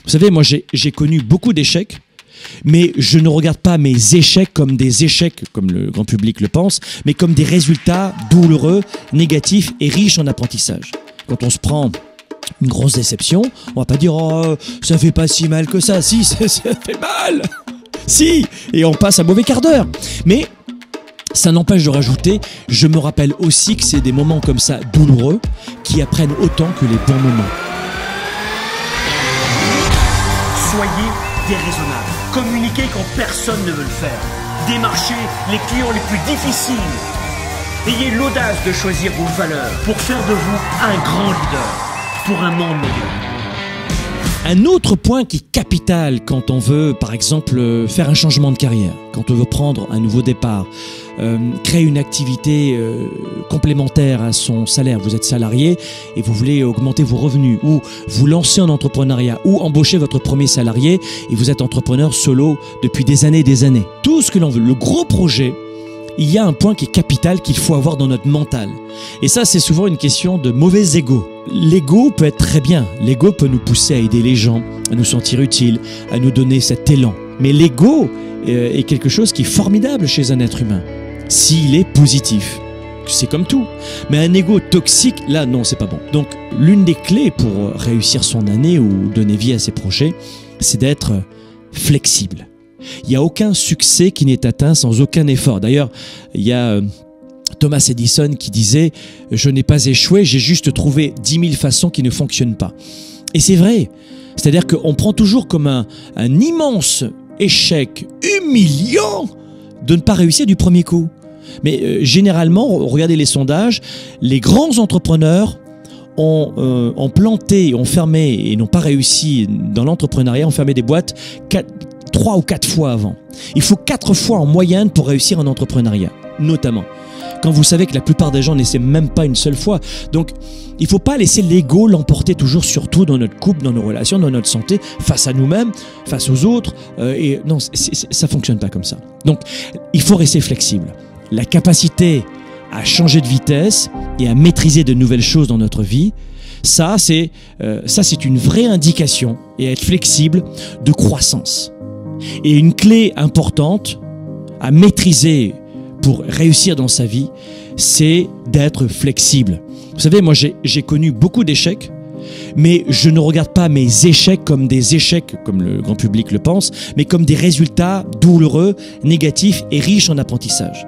Vous savez, moi j'ai connu beaucoup d'échecs, mais je ne regarde pas mes échecs comme des échecs, comme le grand public le pense, mais comme des résultats douloureux, négatifs et riches en apprentissage. Quand on se prend une grosse déception, on va pas dire « Oh, ça fait pas si mal que ça ». Si, ça fait mal. Si, et on passe un mauvais quart d'heure. Mais ça n'empêche de rajouter, je me rappelle aussi que c'est des moments comme ça douloureux qui apprennent autant que les bons moments. Soyez déraisonnable. Communiquez quand personne ne veut le faire. Démarchez les clients les plus difficiles. Ayez l'audace de choisir vos valeurs pour faire de vous un grand leader pour un monde meilleur. Un autre point qui est capital quand on veut, par exemple, faire un changement de carrière, quand on veut prendre un nouveau départ, créer une activité complémentaire à son salaire. Vous êtes salarié et vous voulez augmenter vos revenus, ou vous lancez en entrepreneuriat, ou embaucher votre premier salarié et vous êtes entrepreneur solo depuis des années et des années. Tout ce que l'on veut, le gros projet, il y a un point qui est capital qu'il faut avoir dans notre mental. Et ça, c'est souvent une question de mauvais ego. L'ego peut être très bien. L'ego peut nous pousser à aider les gens, à nous sentir utiles, à nous donner cet élan. Mais l'ego est quelque chose qui est formidable chez un être humain, s'il est positif. C'est comme tout. Mais un ego toxique, là, non, c'est pas bon. Donc, l'une des clés pour réussir son année ou donner vie à ses projets, c'est d'être flexible. Il n'y a aucun succès qui n'est atteint sans aucun effort. D'ailleurs, il y a Thomas Edison qui disait « Je n'ai pas échoué, j'ai juste trouvé 10 000 façons qui ne fonctionnent pas ». Et c'est vrai. C'est-à-dire qu'on prend toujours comme un immense échec humiliant de ne pas réussir du premier coup. Mais généralement, regardez les sondages, les grands entrepreneurs ont planté, ont fermé et n'ont pas réussi dans l'entrepreneuriat, ont fermé des boîtes 3 ou 4 fois avant. Il faut 4 fois en moyenne pour réussir en entrepreneuriat, notamment. Quand vous savez que la plupart des gens n'essaient même pas une seule fois. Donc, il ne faut pas laisser l'ego l'emporter toujours, surtout dans notre couple, dans nos relations, dans notre santé, face à nous-mêmes, face aux autres. Et non, ça ne fonctionne pas comme ça. Donc, il faut rester flexible. La capacité à changer de vitesse et à maîtriser de nouvelles choses dans notre vie, ça c'est une vraie indication, et à être flexible, de croissance. Et une clé importante à maîtriser pour réussir dans sa vie, c'est d'être flexible. Vous savez, moi j'ai connu beaucoup d'échecs, mais je ne regarde pas mes échecs comme des échecs, comme le grand public le pense, mais comme des résultats douloureux, négatifs et riches en apprentissage.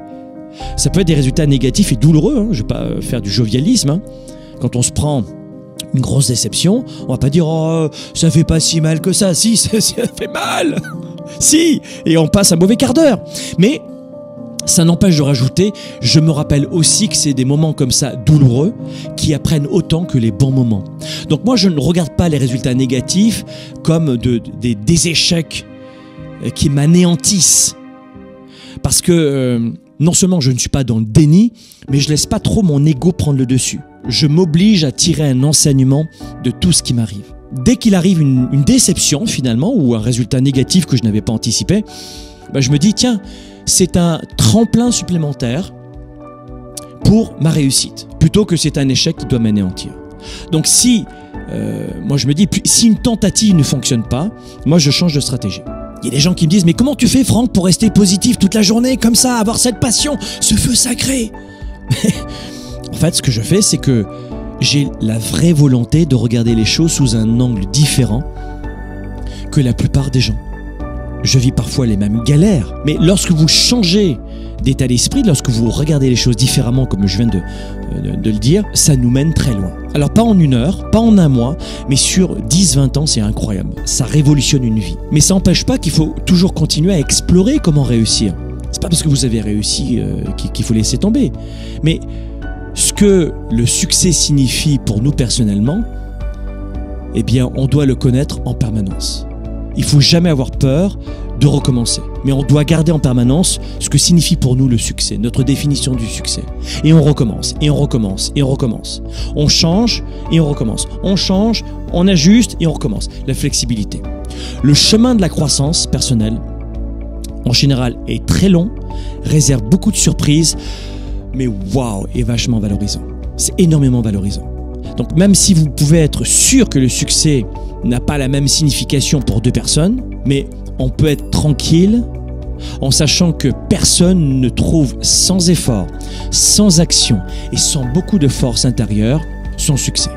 Ça peut être des résultats négatifs et douloureux, hein, je ne vais pas faire du jovialisme. Hein. Quand on se prend une grosse déception, on va pas dire « Oh, ça fait pas si mal que ça ». Si, ça fait mal. Si, et on passe un mauvais quart d'heure. Mais ça n'empêche de rajouter, je me rappelle aussi que c'est des moments comme ça douloureux qui apprennent autant que les bons moments. Donc moi, je ne regarde pas les résultats négatifs comme des échecs qui m'anéantissent. Parce que non seulement je ne suis pas dans le déni, mais je laisse pas trop mon ego prendre le dessus. Je m'oblige à tirer un enseignement de tout ce qui m'arrive. Dès qu'il arrive une déception finalement, ou un résultat négatif que je n'avais pas anticipé, ben je me dis tiens, c'est un tremplin supplémentaire pour ma réussite, plutôt que c'est un échec qui doit m'anéantir. Donc si, moi je me dis, si une tentative ne fonctionne pas, moi je change de stratégie. Il y a des gens qui me disent, mais comment tu fais Franck pour rester positif toute la journée, comme ça, avoir cette passion, ce feu sacré? En fait, ce que je fais, c'est que j'ai la vraie volonté de regarder les choses sous un angle différent que la plupart des gens. Je vis parfois les mêmes galères, mais lorsque vous changez d'état d'esprit, lorsque vous regardez les choses différemment, comme je viens de le dire, ça nous mène très loin. Alors pas en 1 heure, pas en 1 mois, mais sur 10-20 ans, c'est incroyable. Ça révolutionne une vie. Mais ça n'empêche pas qu'il faut toujours continuer à explorer comment réussir. C'est pas parce que vous avez réussi qu'il faut laisser tomber. Mais ce que le succès signifie pour nous personnellement, eh bien, on doit le connaître en permanence. Il ne faut jamais avoir peur de recommencer. Mais on doit garder en permanence ce que signifie pour nous le succès, notre définition du succès. Et on recommence, et on recommence, et on recommence. On change, et on recommence. On change, on ajuste, et on recommence. La flexibilité. Le chemin de la croissance personnelle, en général, est très long, réserve beaucoup de surprises, mais waouh, est vachement valorisant. C'est énormément valorisant. Donc même si vous pouvez être sûr que le succès n'a pas la même signification pour deux personnes, mais on peut être tranquille en sachant que personne ne trouve sans effort, sans action et sans beaucoup de force intérieure son succès.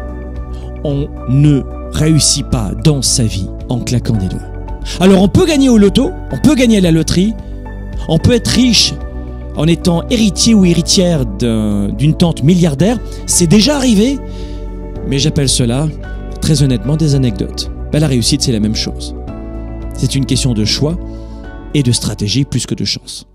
On ne réussit pas dans sa vie en claquant des doigts. Alors on peut gagner au loto, on peut gagner à la loterie, on peut être riche en étant héritier ou héritière d'une tante milliardaire, c'est déjà arrivé, mais j'appelle cela, très honnêtement, des anecdotes. La réussite, c'est la même chose. C'est une question de choix et de stratégie plus que de chance.